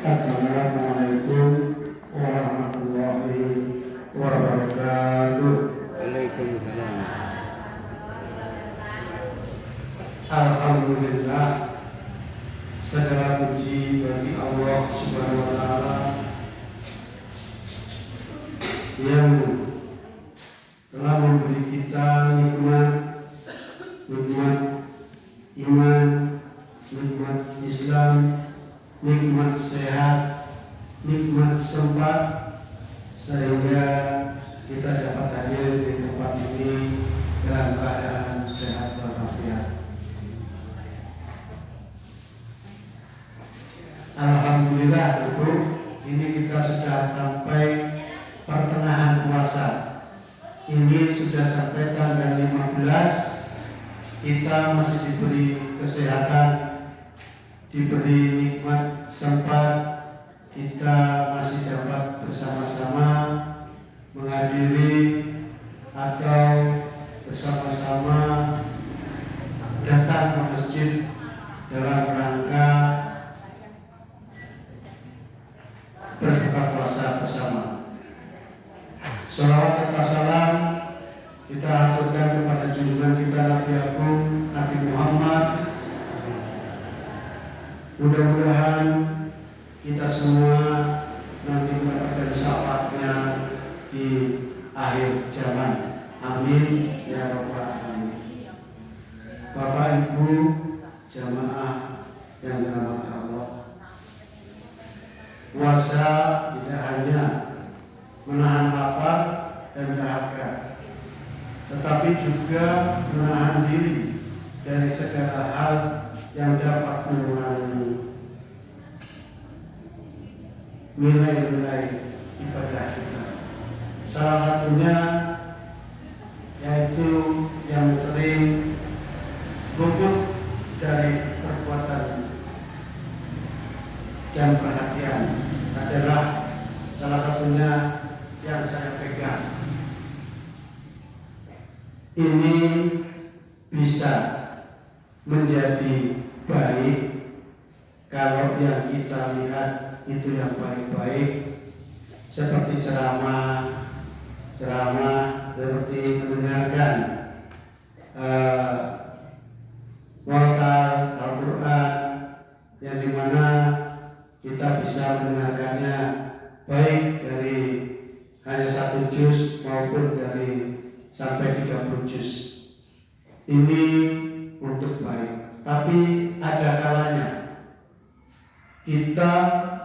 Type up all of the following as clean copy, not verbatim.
Assalamualaikum warahmatullahi wabarakatuh. Waalaikumsalam. Alhamdulillah, segala puji bagi Allah Subhanahu wa taala yang telah memberi kita nikmat iman, nikmat Islam, nikmat sehat, nikmat sempat, sehingga kita dapat hadir di tempat ini dalam keadaan sehat walafiat. Alhamdulillah, tentu ini kita sudah sampai pertengahan puasa. Ini sudah sampai tanggal 15. Kita masih diberi kesehatan, diberi nikmat sempat, kita masih dapat bersama-sama menghadiri atau bersama-sama datang ke masjid dalam rangka berbuka puasa bersama. Shalawat serta salam kita aturkan kepada junjungan kita Nabi Agung Nabi Muhammad. Mudah-mudahan kita semua nanti mendapatkan syafaatnya di akhir zaman. Amin ya rabbal alamin. Bapak Ibu jamaah yang dirahmati Allah, puasa tidak hanya menahan lapar dan dahaga, tetapi juga menahan diri dari segala hal yang dapat mengurangi nilai-nilai ibadah kita. Salah satunya yaitu yang sering luput dari perbuatan dan perhatian adalah salah satunya yang saya pegang. Ini bisa menjadi baik kalau yang kita lihat itu yang baik-baik, seperti ceramah, seperti mendengarkan muatal Al-Quran, yang dimana kita bisa mendengarkannya baik dari hanya 1 juz maupun dari sampai 30 juz. Ini untuk baik, tapi ada kalanya kita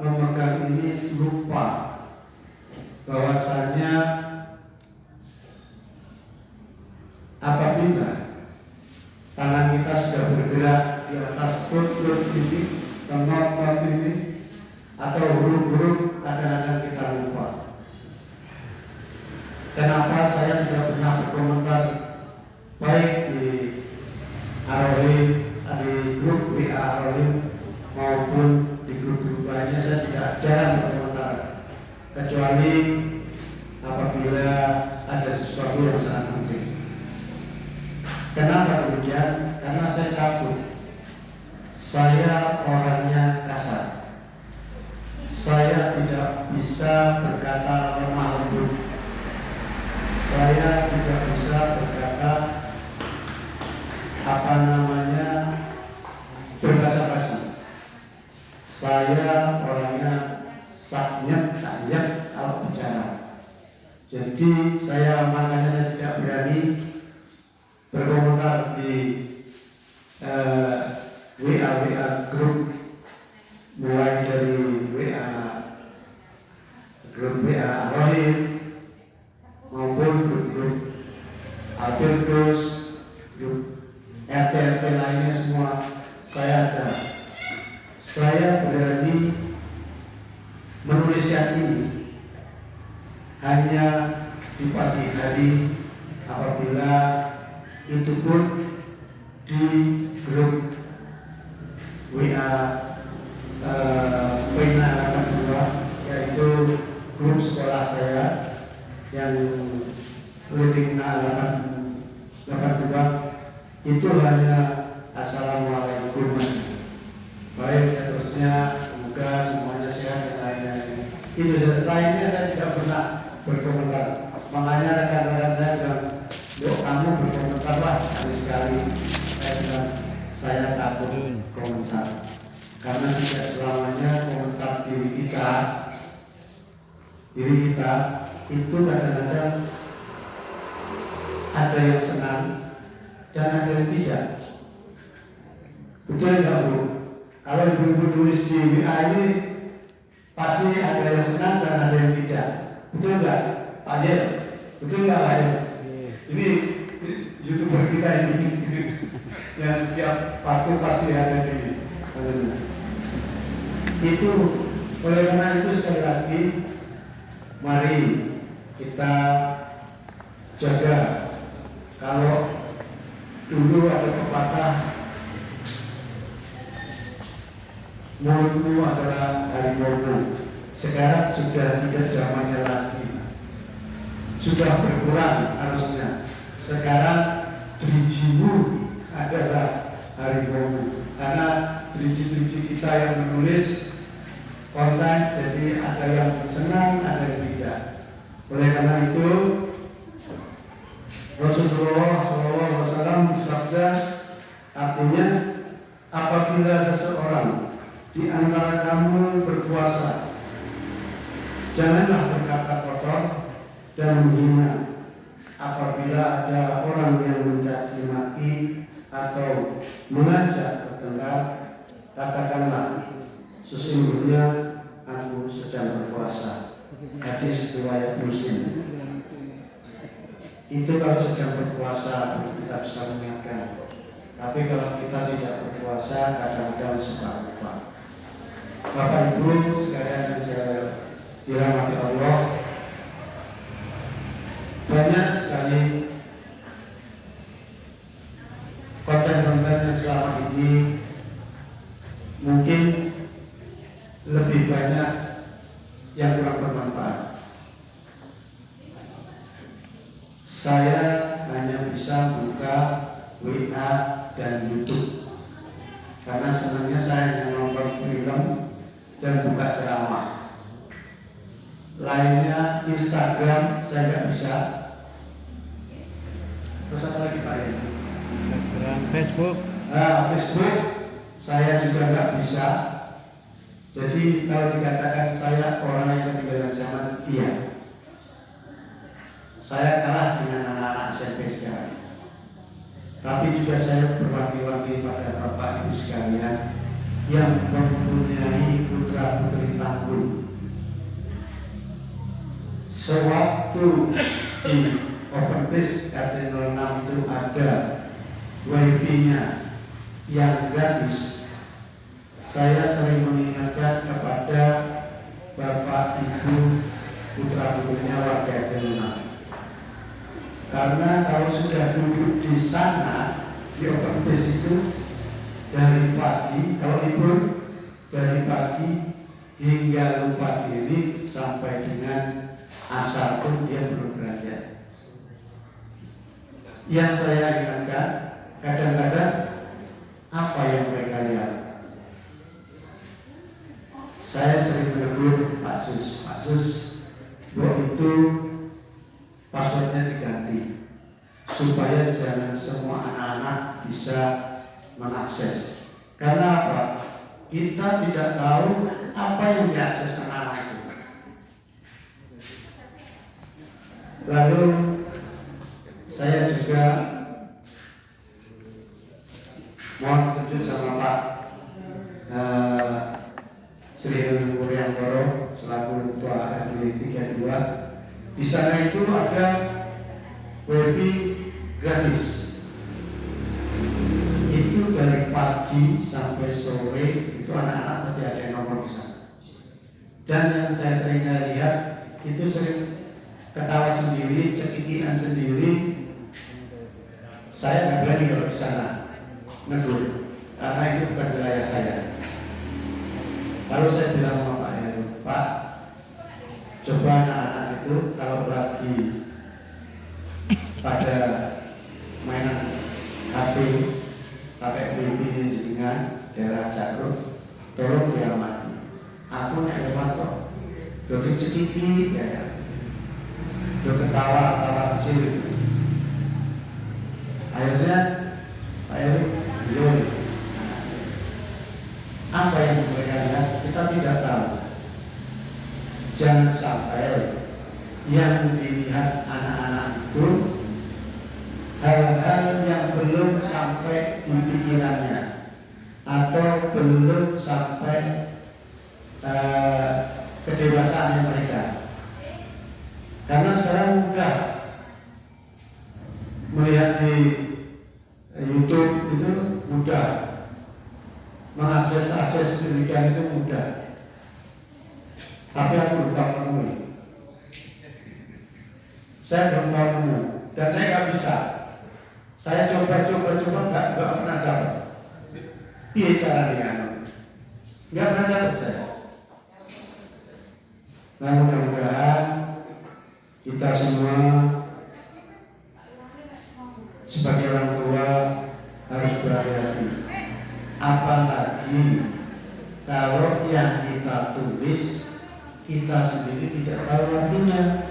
memegang ini lupa bahwasanya apabila tangan kita sudah bergerak di atas perut ini, not ini, atau huruf-huruf, kadang-kadang kita lupa. Kenapa saya tidak pernah berkomentar baik di Arolim, di grup WA Arolim maupun di grup-grup lainnya? Saya tidak jarang berkomentar, kecuali apabila ada sesuatu yang sangat penting. Kenapa demikian? Karena saya takut. Saya orangnya kasar. Saya tidak bisa berkata lemah lembut. Saya tidak bisa berkata berbasa-basi. Saya orangnya saknyet kalau bicara. Jadi makanya saya tidak berani berkomentar di WA grup, mulai dari grup WA Rohim maupun grup Al-Firdaus, grup RT lainnya, semua saya ada. Saya berani menuliskan ini hanya di pagi hari, apabila itu pun di grup WA Pena 82, yaitu grup sekolah saya yang Living 82, itu hanya assalamualaikum. Baik, seterusnya semoga semuanya sehat. Itu lainnya saya tidak pernah berkomentar. Makanya rekan-rekan saya bilang, "Yuk kamu berkomentar lah sekali-sekali." Saya bilang, saya takut komentar karena tidak selamanya komentar diri kita itu kadang-kadang ada yang senang dan ada yang tidak. Betul nggak Bu? Kalau ibu-ibu tulis di WA ini pasti ada yang senang dan ada yang tidak. Betul nggak Pak Yer? Betul nggak Pak Yer? Ini YouTuber kita ini yang setiap waktu pasti ada di itu. Oleh karena itu sekali lagi mari kita jaga. Kalau dulu ada pepatah mulutmu adalah harimau, sekarang sudah tidak zamannya lagi, sudah berkurang harusnya. Sekarang drijimu adalah harimau, karena driji-driji kita yang menulis konten, jadi ada yang senang, ada yang tidak. Oleh karena itu Rasulullah SAW bersabda, artinya apabila seseorang di antara kamu berpuasa, janganlah berkata kotor dan menghina. Apabila ada orang yang mencaci maki atau mengajak bertengkar, katakanlah, sesungguhnya aku sedang berpuasa. Hadis riwayat Muslim. Itu kalau sedang berpuasa kita bisa mengingatkan. Tapi kalau kita tidak berpuasa, kadang-kadang suka lupa. Bapak Ibu sekalian yang saya dirahmati Allah, banyak sekali konten-konten yang selama ini mungkin lebih banyak yang kurang bermanfaat. Saya hanya bisa buka WA dan YouTube karena senangnya saya hanya nonton film dan buka ceramah. Lainnya Instagram saya nggak bisa. Terus apa lagi Pak? Instagram, Facebook. Facebook saya juga nggak bisa. Jadi kalau dikatakan saya orang yang ketinggalan zaman, iya. Saya kalah dengan anak-anak SMP sekarang. Tapi juga saya berwanti-wanti pada Bapak Ibu sekalian yang mempunyai putra putri tangguh. Sewaktu di Open Test RT 06 itu ada WiFi-nya yang gratis, saya sering mengingatkan kepada Bapak Ibu putra putrinya warga RT 06. Karena kalau sudah duduk di sana di Open Test itu dari pagi, kalau libur dari pagi hingga lupa diri sampai dengan asar pun dia belum belajar. Yang saya ingatkan, kadang-kadang apa yang mereka lihat. Saya sering menegur Pak Sus, bahwa itu passwordnya diganti supaya jangan semua anak-anak bisa mengakses. Karena apa? Kita tidak tahu apa yang diakses anak-anak itu. Lalu saya juga mohon tunjuk sama Pak Sri Heri Wuryantoro selaku Ketua RT 32. Di sana itu ada WiFi gratis. Itu dari pagi sampai sore itu anak-anak pasti ada yang nongkrong di sana. Dan yang saya sering lihat itu sering ketawa sendiri, cekikikan sendiri. Saya nggak berani kalau di sana negur, karena itu bukan wilayah saya. Lalu saya bilang sama Pak Heru, Pak, coba anak-anak itu kalau lagi pada mainan HP pakai wifi dengan daerah Jakrut, tolong dia mati. Aku nek lewat kok Dodit sedikit ya, do ketawa kecil. Akhirnya Pak Erik beliau, apa yang mereka lihat kita tidak tahu. Jangan sampai yang dilihat anak-anak itu hal-hal yang belum sampai di pikirannya atau belum sampai kedewasaan mereka. Karena sekarang mudah melihat di YouTube itu, mudah mengakses demikian itu mudah. Tapi aku lupa menemui. Saya belum tahu nemu dan saya nggak bisa. Saya coba nggak pernah dapat. Iya cara dengan nggak pernah dapat saya. Nah mudah-mudahan kita semua sebagai orang tua harus berhati-hati. Apalagi kalau yang kita tulis kita sendiri tidak tahu artinya.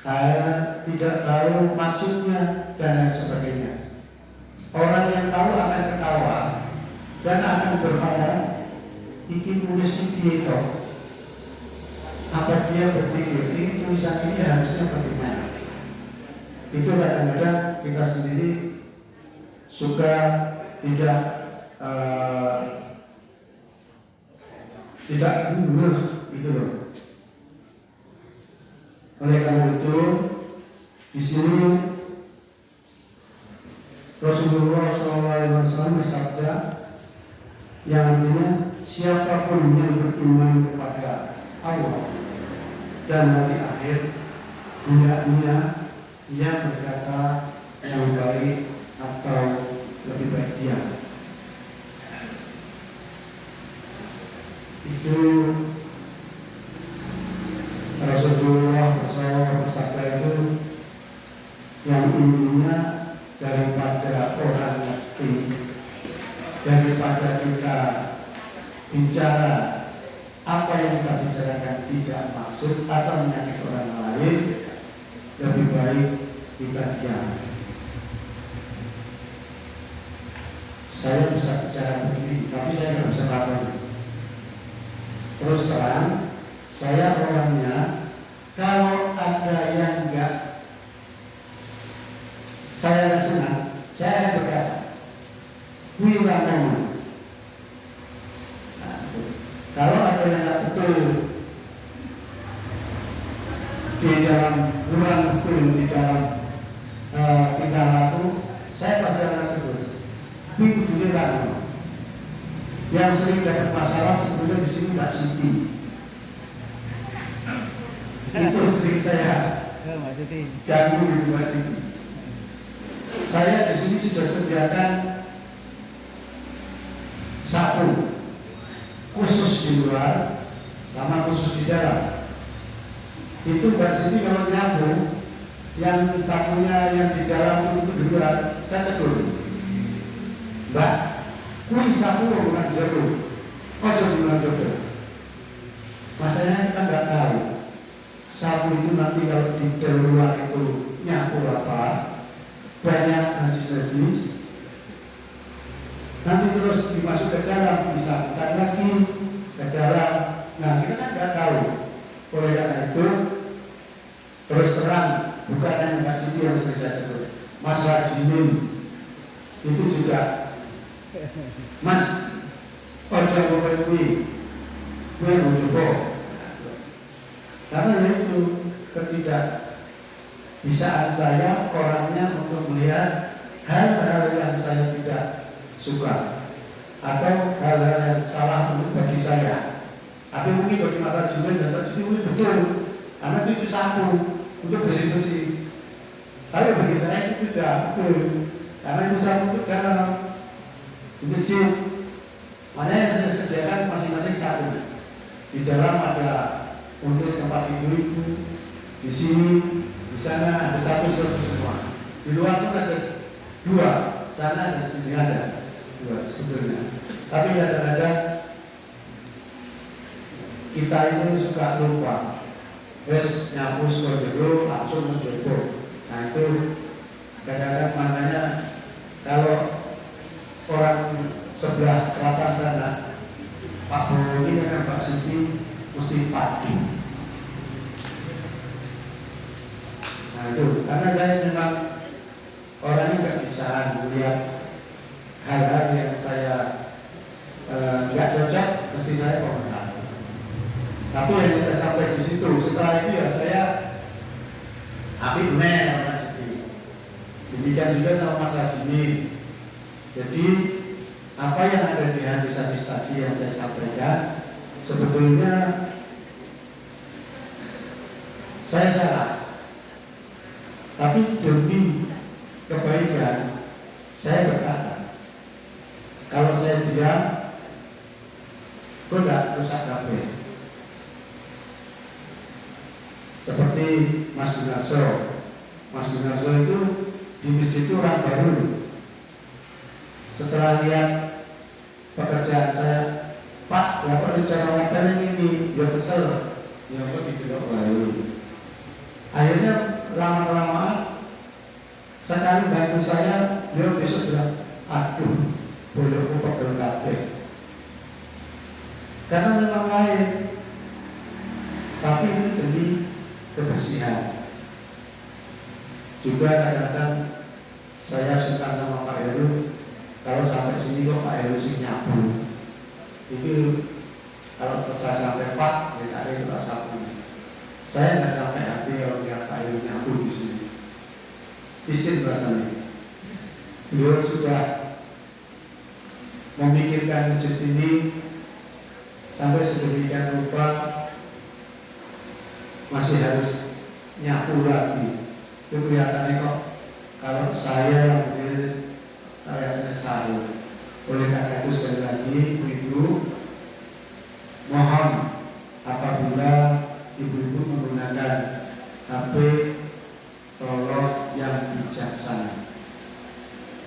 Karena tidak tahu maksudnya dan lain sebagainya. Orang yang tahu akan ketawa dan akan berpikir, ini tulis ini itu. Apa dia berpikir ini tulisan ini harusnya bagaimana? Itu kadang-kadang kita sendiri suka tidak ngurus gitu loh. Oleh karena itu, di sini Rasulullah SAW bersabda yang artinya siapapun yang beriman kepada Allah dan hari akhir, hendaknya ia berkata yang baik atau lebih baik dia. Itu Rasulullah bersabda itu yang intinya daripada orang ngerti, daripada kita bicara apa yang kita bicarakan tidak maksud atau menyakiti orang lain, lebih baik kita diam. Saya bisa bicara begini, tapi saya tidak bisa lakukan. Terus terang, saya orangnya kalau ada yang enggak saya nggak senang, saya berkata, wira ngomong. Kalau ada yang nggak betul di dalam kurang betul di dalam tingkah laku, saya pasti akan betul. Tapi wira ngomong. Yang sering dapat masalah sebetulnya di sini Mbak Siti. Itu sering saya ganggu di Mbak Siti. Saya di sini sudah sediakan sapu khusus di luar sama khusus di dalam. Itu Mbak Siti kalau nyambung yang sapunya yang di dalam itu di luar, saya tegur, Mbak, kuih sapu bukan jeruk, ojo bukan jodoh. Masalahnya kita nggak tahu sapu itu nanti kalau di luar itu nyapu apa, banyak najis-najis, nanti terus dimasuk ke dalam, disatukan lagi ke dalam. Nah kita kan nggak tahu. Oleh karena itu terus terang, bukan hanya Mbak Siti yang saya sebut, Mas Rajimin itu juga, Mas ojo kuwi mencoba. Karena itu ketidakbisaan saya orangnya untuk melihat hal-hal yang saya tidak suka atau hal-hal yang salah untuk bagi saya. Tapi mungkin bagi mata jiwa dan tersebut betul, karena itu sapu untuk bersih-bersih. Tapi bagi saya itu tidak betul, karena itu sapu untuk dalam di masjid. Makanya saya sediakan masing-masing sapu. Di dalam ada untuk tempat ibu-ibu, di sini, di sana ada satu semua. Di luar pun ada dua, sana dan sini ada dua sebetulnya. Tapi ada kita itu suka lupa. Terus nyapu sekojero langsung menjojo. Nah itu kadang-kadang makanya kalau orang sebelah selatan sana Pak Bowo ini dengan Pak Siti mesti padu. Nah itu karena saya memang orangnya nggak bisa melihat hal-hal yang saya nggak cocok, mesti saya komentar. Tapi yang kita sampai di situ, setelah itu ya saya api bener Mas Siti. Demikian juga sama Mas Rajini. Jadi apa yang ada di hadis-hadis tadi yang saya sampaikan sebetulnya saya salah. Tapi demi kebaikan saya berkata, kalau saya diam, tidak rusak kabeh. Seperti Mas Gunarso. Mas Gunarso itu di masjid itu orang baru. Setelah lihat pekerjaan saya, Pak, bapak bicara wadah ini, dia kesel, dia kok dibilang baru. Akhirnya lama-lama sekali bantu saya, dia besok bilang, aduh, boleh aku pegel kabeh. Karena memang lain, tapi ini demi kebersihan. Juga kadang-kadang saya suka sama Pak Heru, kalau sampai sini kok Pak Heru sih nyapu. Itu kalau saya sampai Pak, dia tak ada tak sapu. Saya nggak sampai hati kalau lihat Pak Heru nyapu di sini. Isin rasanya. Beliau sudah memikirkan masjid ini sampai sedemikian rupa, masih harus nyapu lagi. Itu kelihatannya kok kalau saya mungkin kayaknya salah. Oleh karena itu sekali lagi ibu mohon apabila ibu-ibu menggunakan HP, tolong yang bijaksana.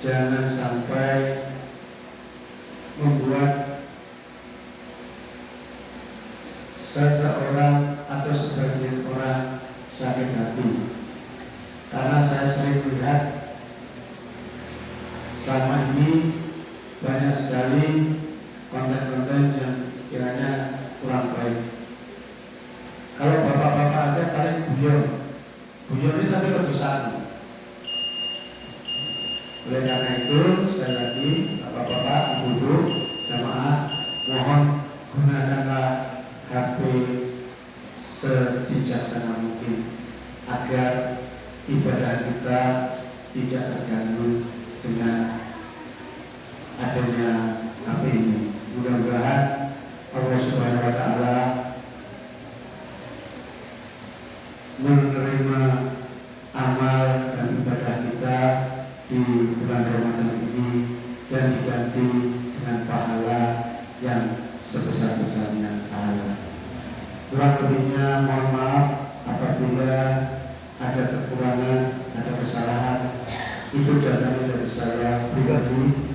Jangan sampai membuat seseorang atau sebagian orang sakit hati. Karena saya sering melihat selama ini banyak sekali konten-konten yang kiranya kurang baik. Kalau bapak-bapak aja paling guyon ini tapi letusan. Oleh karena itu sekali lagi bapak-bapak, ibu-ibu, jamaah, mohon gunakanlah HP sebijaksana mungkin agar ibadah kita tidak terganggu dengan adanya HP ini. Mudah-mudahan Allah Subhanahu wa Ta'ala menerima amal dan ibadah kita di bulan Ramadan ini dan diganti dengan pahala yang sebesar-besarnya pahala. Kurang lebihnya mohon maaf apabila ada kekurangan, ada kesalahan. Itu datangnya dari saya pribadi.